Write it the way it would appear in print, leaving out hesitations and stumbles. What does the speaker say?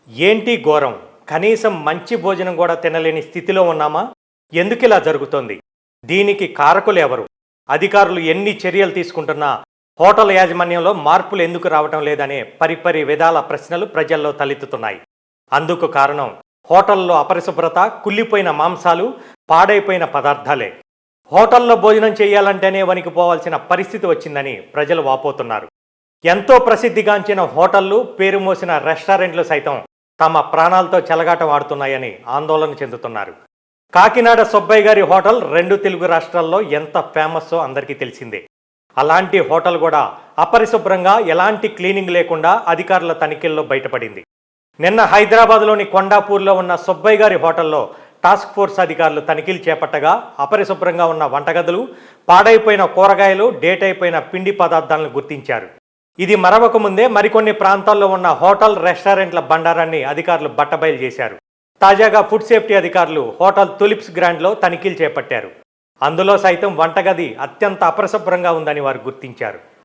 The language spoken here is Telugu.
ఏంటి ఘోరం? కనీసం మంచి భోజనం కూడా తినలేని స్థితిలో ఉన్నామా? ఎందుకిలా జరుగుతోంది? దీనికి కారకులెవరు? అధికారులు ఎన్ని చర్యలు తీసుకుంటున్నా హోటల్ యాజమాన్యంలో మార్పులు ఎందుకు రావటం లేదనే పరిపరి విధాల ప్రశ్నలు ప్రజల్లో తలెత్తుతున్నాయి. అందుకు కారణం హోటల్లో అపరిశుభ్రత, కుళ్ళిపోయిన మాంసాలు, పాడైపోయిన పదార్థాలే. హోటల్లో భోజనం చేయాలంటేనే వణికిపోవాల్సిన పరిస్థితి వచ్చిందని ప్రజలు వాపోతున్నారు. ఎంతో ప్రసిద్ధిగాంచిన హోటళ్లు, పేరు మోసిన రెస్టారెంట్లు సైతం తమ ప్రాణాలతో చెలగాటం ఆడుతున్నాయని ఆందోళన చెందుతున్నారు. కాకినాడ సుబ్బయ్య గారి హోటల్ 2 తెలుగు రాష్ట్రాల్లో ఎంత ఫేమస్సో అందరికీ తెలిసిందే. అలాంటి హోటల్ కూడా అపరిశుభ్రంగా, ఎలాంటి క్లీనింగ్ లేకుండా అధికారుల తనిఖీల్లో బయటపడింది. నిన్న హైదరాబాద్లోని కొండాపూర్లో ఉన్న సుబ్బయ్య గారి హోటల్లో టాస్క్ ఫోర్స్ అధికారులు తనిఖీలు చేపట్టగా అపరిశుభ్రంగా ఉన్న వంటగదులు, పాడైపోయిన కూరగాయలు, డేట్ అయిపోయిన పిండి పదార్థాలను గుర్తించారు. ఇది మరవక ముందే మరికొన్ని ప్రాంతాల్లో ఉన్న హోటల్, రెస్టారెంట్ల బండారాన్ని అధికారులు బట్టబయలు చేశారు. తాజాగా ఫుడ్ సేఫ్టీ అధికారులు హోటల్ తులిప్స్ గ్రాండ్లో తనిఖీలు చేపట్టారు. అందులో సైతం వంటగది అత్యంత అపరిశుభ్రంగా ఉందని వారు గుర్తించారు.